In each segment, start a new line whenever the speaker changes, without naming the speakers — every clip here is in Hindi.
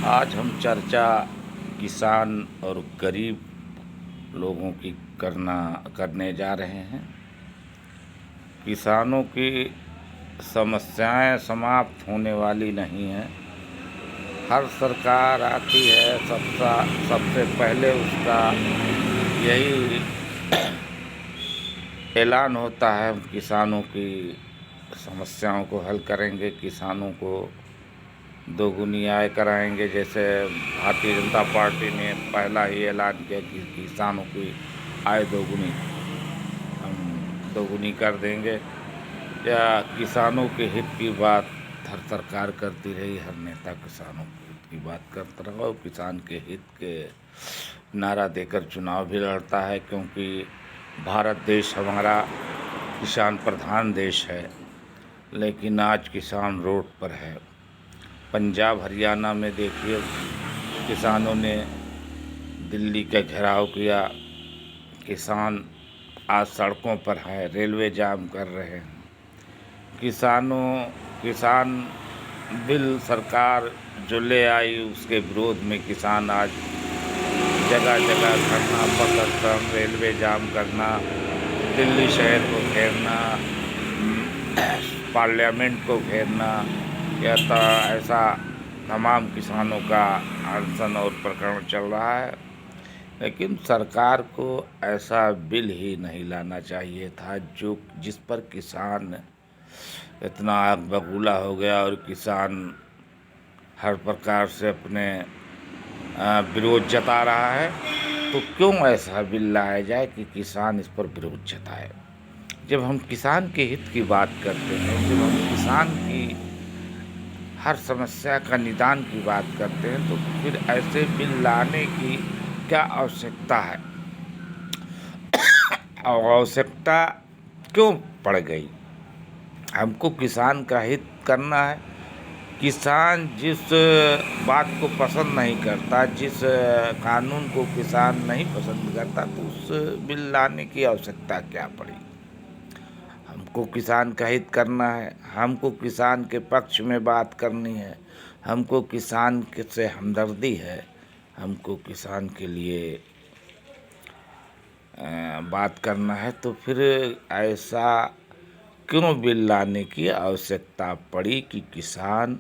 आज हम चर्चा किसान और गरीब लोगों की करने जा रहे हैं। किसानों की समस्याएं समाप्त होने वाली नहीं हैं। हर सरकार आती है, सबसे पहले उसका यही ऐलान होता है, हम किसानों की समस्याओं को हल करेंगे, किसानों को दोगुनी आय कराएंगे। जैसे भारतीय जनता पार्टी ने पहला ही ऐलान किया कि किसानों की आय हम दोगुनी कर देंगे। या किसानों के हित की बात हर सरकार करती रही, हर नेता किसानों के हित की बात करता रहा और किसान के हित के नारा देकर चुनाव भी लड़ता है, क्योंकि भारत देश हमारा किसान प्रधान देश है। लेकिन आज किसान रोड पर है। पंजाब हरियाणा में देखिए, किसानों ने दिल्ली का घेराव किया। किसान आज सड़कों पर है, रेलवे जाम कर रहे हैं। किसान बिल सरकार जो ले आई, उसके विरोध में किसान आज जगह जगह धरना, प्रदर्शन, रेलवे जाम करना, दिल्ली शहर को घेरना, पार्लियामेंट को घेरना, ऐसा तमाम किसानों का अनशन और प्रकरण चल रहा है। लेकिन सरकार को ऐसा बिल ही नहीं लाना चाहिए था जिस पर किसान इतना आग बबूला हो गया और किसान हर प्रकार से अपने विरोध जता रहा है। तो क्यों ऐसा बिल लाया जाए कि किसान इस पर विरोध जताए। जब हम किसान के हित की बात करते हैं, जब हम किसान की हर समस्या का निदान की बात करते हैं, तो फिर ऐसे बिल लाने की क्या आवश्यकता है और आवश्यकता क्यों पड़ गई। हमको किसान का हित करना है। किसान जिस बात को पसंद नहीं करता, जिस कानून को किसान नहीं पसंद करता, तो उस बिल लाने की आवश्यकता क्या पड़ी। हमको किसान का हित करना है, हमको किसान के पक्ष में बात करनी है, हमको किसान से हमदर्दी है, हमको किसान के लिए बात करना है। तो फिर ऐसा क्यों बिल लाने की आवश्यकता पड़ी कि किसान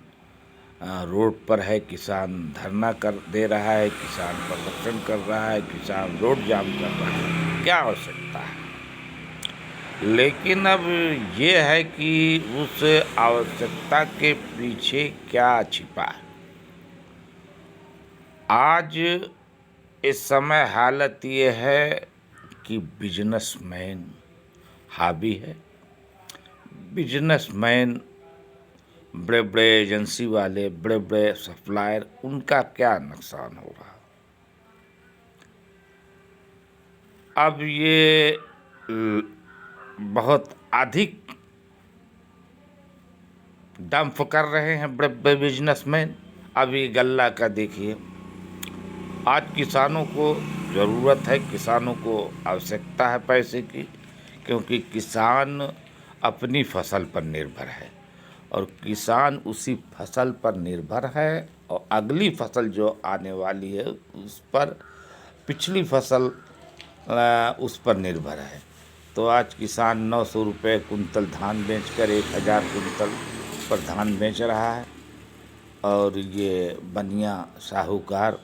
रोड पर है, किसान धरना कर दे रहा है, किसान प्रदर्शन कर रहा है, किसान रोड जाम कर रहा है, क्या आवश्यकता है। लेकिन अब ये है कि उस आवश्यकता के पीछे क्या छिपा है। आज इस समय हालत ये है कि बिजनेसमैन हावी है। बिजनेसमैन, बड़े बड़े एजेंसी वाले, बड़े बड़े सप्लायर, उनका क्या नुकसान हो रहा। अब ये बहुत अधिक डंप कर रहे हैं बड़े बड़े बिजनेसमैन। अभी गल्ला का देखिए, आज किसानों को ज़रूरत है, किसानों को आवश्यकता है पैसे की, क्योंकि किसान अपनी फसल पर निर्भर है और किसान उसी फसल पर निर्भर है और अगली फसल जो आने वाली है उस पर, पिछली फसल उस पर निर्भर है। तो आज किसान 900 रुपये कुंतल धान बेचकर 1000 कुंतल पर धान बेच रहा है और ये बनिया साहूकार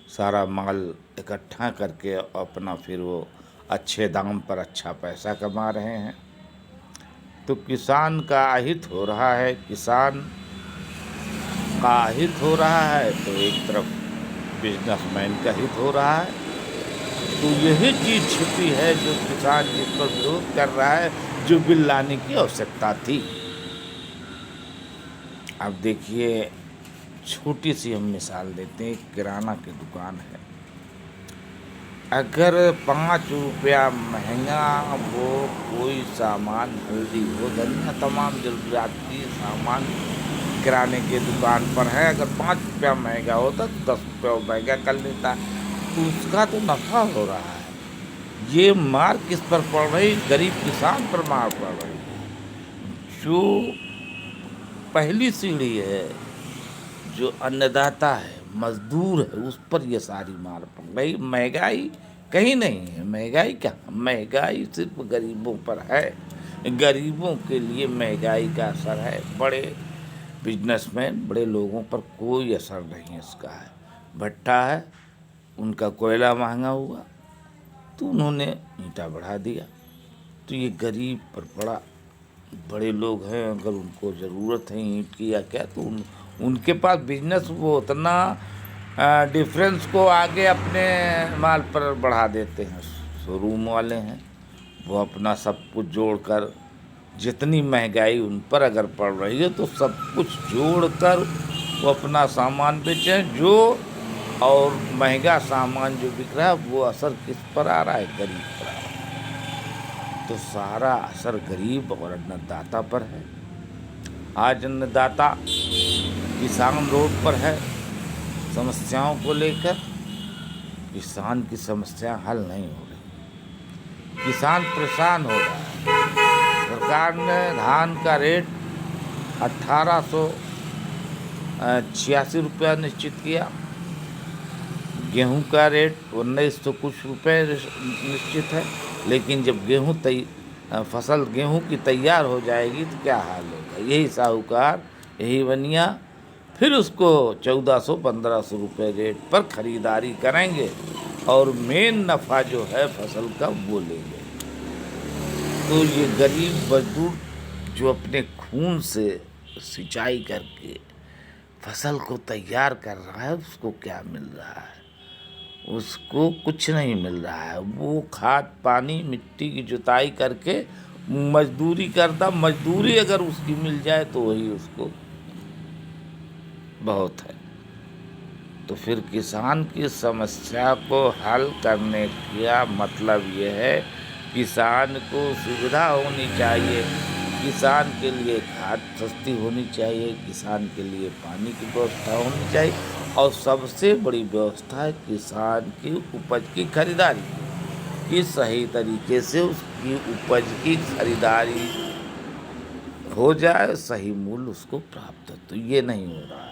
सारा माल इकट्ठा करके अपना फिर वो अच्छे दाम पर अच्छा पैसा कमा रहे हैं। तो किसान का अहित हो रहा है, किसान का हित हो रहा है, तो एक तरफ बिजनेसमैन का हित हो रहा है। तो यही चीज़ छिपी है जो किसान जिस पर विरोध कर रहा है, जो बिल लाने की आवश्यकता थी। अब देखिए, छोटी सी हम मिसाल देते हैं। किराना की दुकान है, अगर 5 रुपया महंगा वो कोई सामान, हल्दी हो, धनिया, तमाम ज़रूरियात की सामान किराने की दुकान पर है, अगर 5 रुपया महंगा होता तो 10 रुपया महंगा कर लेता, तो उसका तो नफ़ा हो रहा है। ये मार किस पर पड़ रही, गरीब किसान पर मार पड़ रही। जो पहली सीढ़ी है, जो अन्नदाता है, मजदूर है, उस पर ये सारी मार पड़ रही। महंगाई कहीं नहीं है, महंगाई क्या, महंगाई सिर्फ गरीबों पर है। गरीबों के लिए महंगाई का असर है, बड़े बिजनेसमैन, बड़े लोगों पर कोई असर नहीं इसका है। भट्टा है, उनका कोयला महंगा हुआ तो उन्होंने ईंटा बढ़ा दिया। तो ये गरीब पर बड़ा, बड़े लोग हैं, अगर उनको ज़रूरत है ईंट की या क्या, तो उनके पास बिजनेस, वो उतना डिफरेंस को आगे अपने माल पर बढ़ा देते हैं। शोरूम वाले हैं, वो अपना सब कुछ जोड़कर, जितनी महंगाई उन पर अगर पड़ रही है तो सब कुछ जोड़कर वो अपना सामान बेचें जो, और महंगा सामान जो बिक रहा है वो असर किस पर आ रहा है, गरीब पर आ रहा है। तो सारा असर गरीब और अन्नदाता पर है। आज अन्नदाता किसान रोड पर है समस्याओं को लेकर। किसान की समस्या हल नहीं हो रही, किसान परेशान हो रहा है। सरकार ने धान का रेट 1886 रुपया निश्चित किया, गेहूं का रेट 1900 कुछ रुपये निश्चित है। लेकिन जब फसल गेहूं की तैयार हो जाएगी तो क्या हाल होगा। यही साहूकार, यही बनिया फिर उसको 1400-1500 रुपये रेट पर खरीदारी करेंगे और मेन नफ़ा जो है फसल का वो लेंगे। तो ये गरीब मजदूर जो अपने खून से सिंचाई करके फसल को तैयार कर रहा है, उसको क्या मिल रहा है, उसको कुछ नहीं मिल रहा है। वो खाद पानी मिट्टी की जुताई करके मजदूरी करता, मजदूरी अगर उसकी मिल जाए तो वही उसको बहुत है। तो फिर किसान की समस्या को हल करने का मतलब ये है, किसान को सुविधा होनी चाहिए, किसान के लिए खाद सस्ती होनी चाहिए, किसान के लिए पानी की व्यवस्था होनी चाहिए, और सबसे बड़ी व्यवस्था है किसान की उपज की खरीदारी, कि सही तरीके से उसकी उपज की खरीदारी हो जाए, सही मूल्य उसको प्राप्त हो। तो ये नहीं हो रहा है।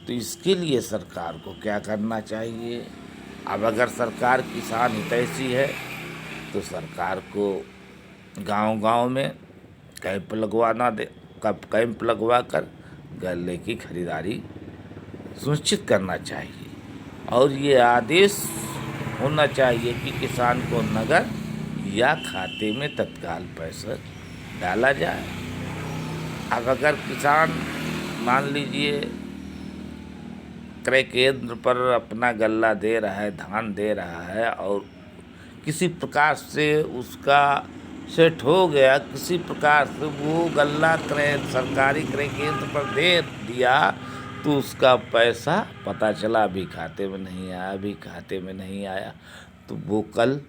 तो इसके लिए सरकार को क्या करना चाहिए। अब अगर सरकार किसान हितैषी है तो सरकार को गांव-गांव में कैंप लगवा कर गल्ले की खरीदारी सुनिश्चित करना चाहिए, और ये आदेश होना चाहिए कि किसान को नगद या खाते में तत्काल पैसा डाला जाए। अब अगर किसान मान लीजिए क्रय केंद्र पर अपना गल्ला दे रहा है, धान दे रहा है, और किसी प्रकार से उसका सेट हो गया, किसी प्रकार से वो गल्ला सरकारी क्रय केंद्र पर दे दिया, तो उसका पैसा पता चला अभी खाते में नहीं आया, अभी खाते में नहीं आया, तो वो कल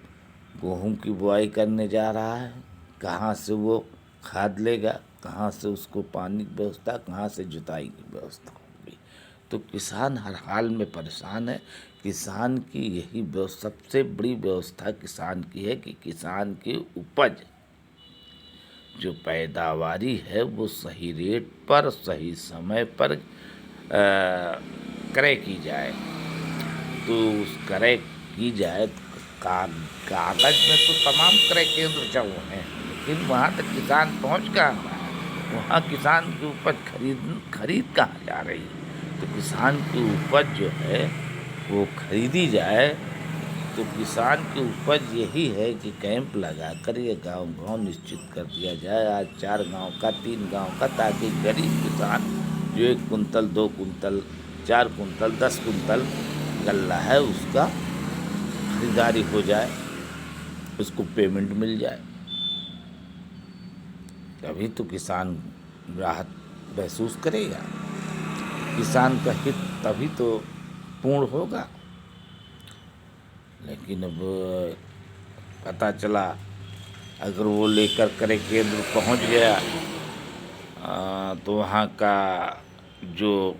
गेहूं की बुआई करने जा रहा है, कहाँ से वो खाद लेगा, कहाँ से उसको पानी की व्यवस्था, कहाँ से जुताई की व्यवस्था होगी। तो किसान हर हाल में परेशान है। किसान की यही सबसे बड़ी व्यवस्था किसान की है कि किसान की उपज जो पैदावारी है वो सही रेट पर, सही समय पर क्रय की जाए। तो उस क्रय की जाए, कागज में तो तमाम क्रय केंद्र चल रहे हैं, लेकिन वहाँ तक किसान पहुँच कहाँ रहा है, वहाँ किसान की उपज खरीद कहाँ जा रही है। तो किसान की उपज जो है वो खरीदी जाए। तो किसान की उपज यही है कि कैंप लगाकर ये गांव-गांव निश्चित कर दिया जाए, आज 4 गांव का, 3 गांव का, ताकि गरीब किसान जो 1 कुंतल, 2 कुंतल, 4 कुंतल, 10 कुंतल गल्ला है उसका खरीदारी हो जाए, उसको पेमेंट मिल जाए। तभी तो किसान राहत महसूस करेगा, किसान का हित तभी तो पूर्ण होगा। लेकिन अब पता चला अगर वो लेकर क्रय केंद्र पहुंच गया तो वहाँ का जो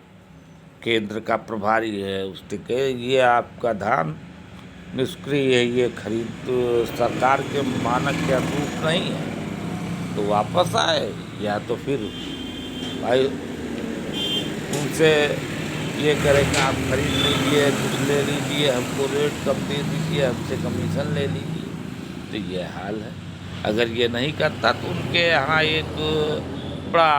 केंद्र का प्रभारी है उसने कहे ये आपका धान निष्क्रिय है, ये खरीद तो सरकार के मानक के अनुरूप नहीं है, तो वापस आए, या तो फिर भाई उनसे ये करेगा, आप खरीद लीजिए, कुछ ले लीजिए, हमको रेट कम दे दीजिए, हमसे कमीशन ले लीजिए। तो ये हाल है। अगर ये नहीं करता तो उनके यहाँ एक बड़ा